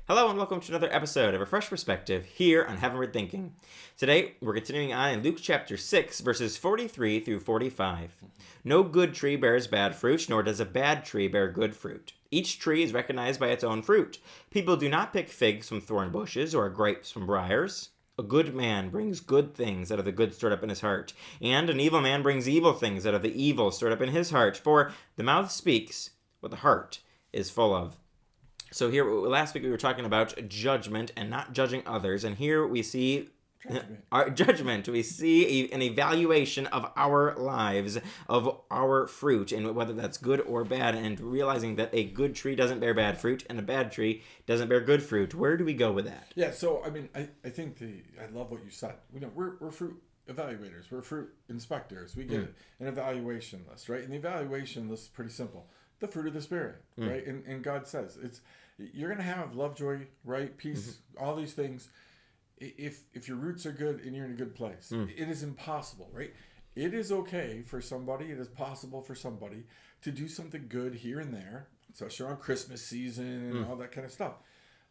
Hello and welcome to another episode of A Fresh Perspective here on Heavenward Thinking. Today, we're continuing on in Luke chapter 6, verses 43 through 45. No good tree bears bad fruit, nor does a bad tree bear good fruit. Each tree is recognized by its own fruit. People do not pick figs from thorn bushes or grapes from briars. A good man brings good things out of the good stored up in his heart, and an evil man brings evil things out of the evil stored up in his heart. For the mouth speaks what the heart is full of. So here, last week we were talking about judgment and not judging others, and here we see our judgment. We see an evaluation of our lives, of our fruit, and whether that's good or bad, and realizing that a good tree doesn't bear bad fruit, and a bad tree doesn't bear good fruit. Where do we go with that? Yeah, so I think I love what you said. We're fruit evaluators, we're fruit inspectors. We get an evaluation list, right? And the evaluation list is pretty simple. The fruit of the Spirit, right? And God says you're going to have love, joy, right, peace, all these things. If your roots are good and you're in a good place, it is impossible, right? It is okay for somebody, it is possible for somebody to do something good here and there, especially around Christmas season and all that kind of stuff.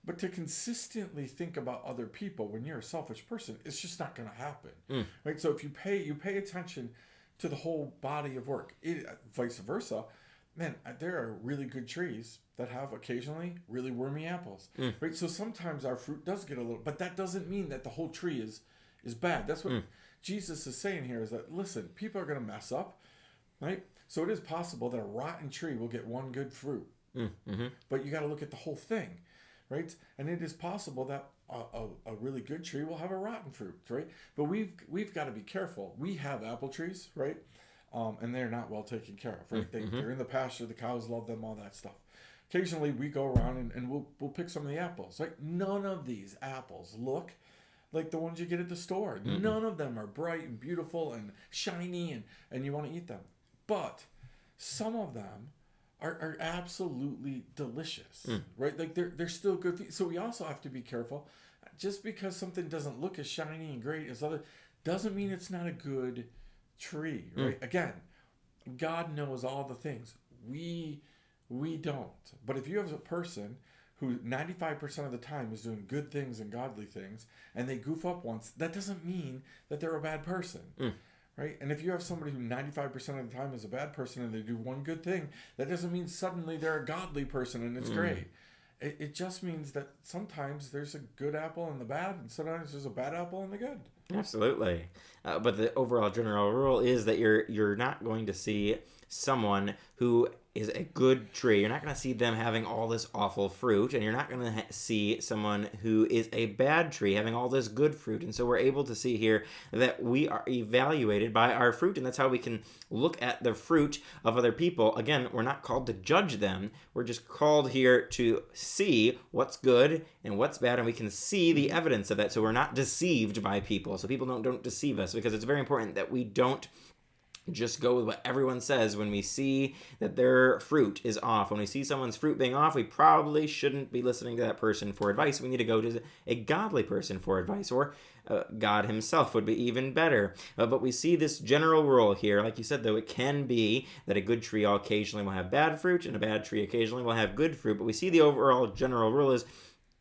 But to consistently think about other people when you're a selfish person, it's just not going to happen, right? So if you pay attention to the whole body of work, vice versa. Man, there are really good trees that have occasionally really wormy apples, right? So sometimes our fruit does get a little, but that doesn't mean that the whole tree is bad. That's what Jesus is saying here is that, listen, people are going to mess up, right? So it is possible that a rotten tree will get one good fruit, but you got to look at the whole thing, right? And it is possible that a really good tree will have a rotten fruit, right? But we've got to be careful. We have apple trees, right? And they're not well taken care of, right? They're in the pasture, the cows love them, all that stuff. Occasionally we go around and we'll pick some of the apples. Like none of these apples look like the ones you get at the store. None of them are bright and beautiful and shiny and you want to eat them. But some of them are absolutely delicious, right? Like they're still good. So we also have to be careful. Just because something doesn't look as shiny and great as other doesn't mean it's not a good tree, right? Again, God knows all the things. We don't. But if you have a person who 95% of the time is doing good things and godly things, and they goof up once, that doesn't mean that they're a bad person, right? And if you have somebody who 95% of the time is a bad person and they do one good thing, that doesn't mean suddenly they're a godly person and it's great. It just means that sometimes there's a good apple in the bad, and sometimes there's a bad apple in the good. Absolutely. But the overall general rule is that you're not going to see someone who is a good tree. You're not going to see them having all this awful fruit, and you're not going to see someone who is a bad tree having all this good fruit. And so we're able to see here that we are evaluated by our fruit, and that's how we can look at the fruit of other people. Again, we're not called to judge them. We're just called here to see what's good and what's bad, and we can see the evidence of that. So we're not deceived by people. So people don't deceive us, because it's very important that we don't just go with what everyone says when we see that their fruit is off. When we see someone's fruit being off, we probably shouldn't be listening to that person for advice. We need to go to a godly person for advice, or God himself would be even better. But we see this general rule here. Like you said, though, it can be that a good tree occasionally will have bad fruit and a bad tree occasionally will have good fruit. But we see the overall general rule is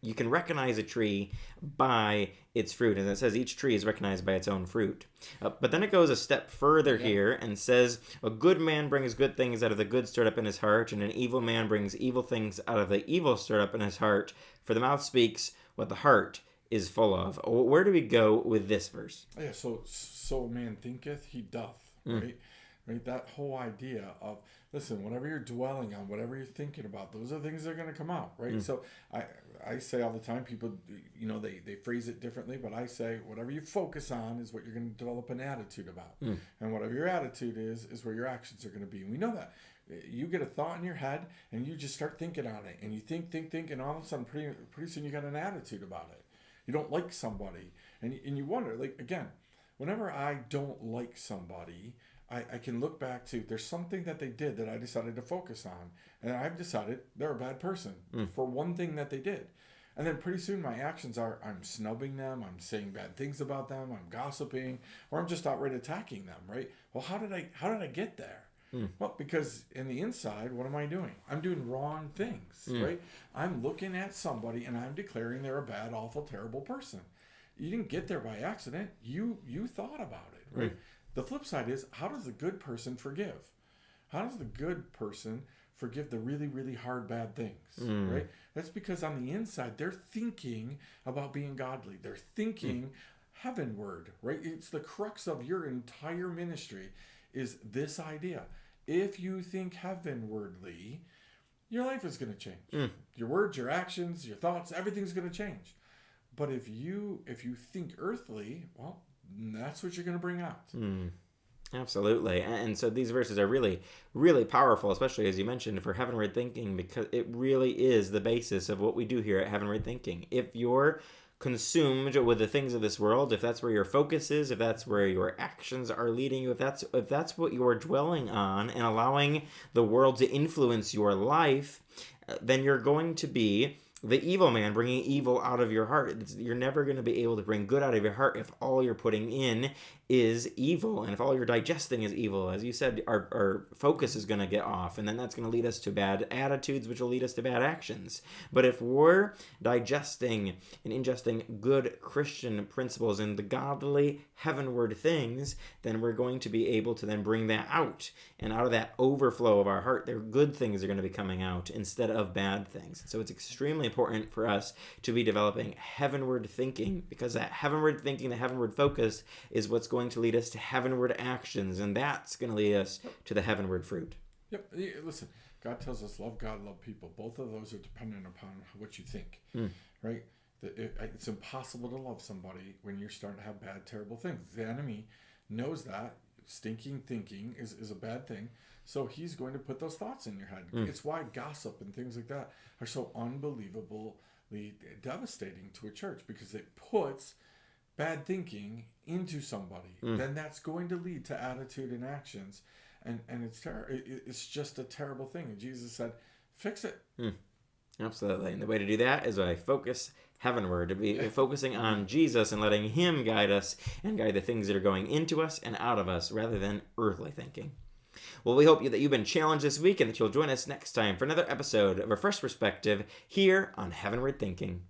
you can recognize a tree by its fruit. And it says each tree is recognized by its own fruit. But then it goes a step further here and says, a good man brings good things out of the good stored up in his heart, and an evil man brings evil things out of the evil stored up in his heart. For the mouth speaks what the heart is full of. Where do we go with this verse? Yeah, so man thinketh, he doth, right? Right, that whole idea of, listen, whatever you're dwelling on, whatever you're thinking about, those are things that are going to come out, right? So I say all the time, people, they phrase it differently, but I say whatever you focus on is what you're going to develop an attitude about. And whatever your attitude is where your actions are going to be. And we know that. You get a thought in your head and you just start thinking on it, and you think, and all of a sudden, pretty soon you got an attitude about it. You don't like somebody, and you wonder, like, again, whenever I don't like somebody, I can look back to, there's something that they did that I decided to focus on. And I've decided they're a bad person for one thing that they did. And then pretty soon my actions are, I'm snubbing them, I'm saying bad things about them, I'm gossiping, or I'm just outright attacking them, right? Well, how did I get there? Well, because in the inside, what am I doing? I'm doing wrong things, right? I'm looking at somebody and I'm declaring they're a bad, awful, terrible person. You didn't get there by accident. You thought about it, right? The flip side is, how does the good person forgive? How does the good person forgive the really, really hard, bad things, right? That's because on the inside, they're thinking about being godly. They're thinking heavenward, right? It's the crux of your entire ministry is this idea. If you think heavenwardly, your life is going to change. Your words, your actions, your thoughts, everything's going to change. But if you think earthly, well, that's what you're going to bring out. Absolutely. And so these verses are really, really powerful, especially as you mentioned, for heavenward thinking, because it really is the basis of what we do here at Heavenward Thinking. If you're consumed with the things of this world, if that's where your focus is, if that's where your actions are leading you, if that's what you're dwelling on and allowing the world to influence your life, then you're going to be the evil man, bringing evil out of your heart. You're never going to be able to bring good out of your heart if all you're putting in is evil, and if all you're digesting is evil. As you said, our focus is going to get off, and then that's going to lead us to bad attitudes, which will lead us to bad actions. But if we're digesting and ingesting good Christian principles and the godly heavenward things, then we're going to be able to then bring that out, and out of that overflow of our heart, there good things are going to be coming out instead of bad things. So it's extremely important for us to be developing heavenward thinking, because that heavenward thinking, the heavenward focus, is what's going to lead us to heavenward actions, and that's going to lead us to the heavenward fruit. Yep. Listen, God tells us love God, love people. Both of those are dependent upon what you think, right? It's impossible to love somebody when you're starting to have bad, terrible things. The enemy knows that stinking thinking is a bad thing, so he's going to put those thoughts in your head. It's why gossip and things like that are so unbelievably devastating to a church, because it puts bad thinking into somebody. Then that's going to lead to attitude and actions, and it's it's just a terrible thing. And Jesus said, fix it. Absolutely. And the way to do that is by focus heavenward, to be focusing on Jesus and letting him guide us and guide the things that are going into us and out of us, rather than earthly thinking. Well, we hope that you've been challenged this week and that you'll join us next time for another episode of A Fresh Perspective here on Heavenward Thinking.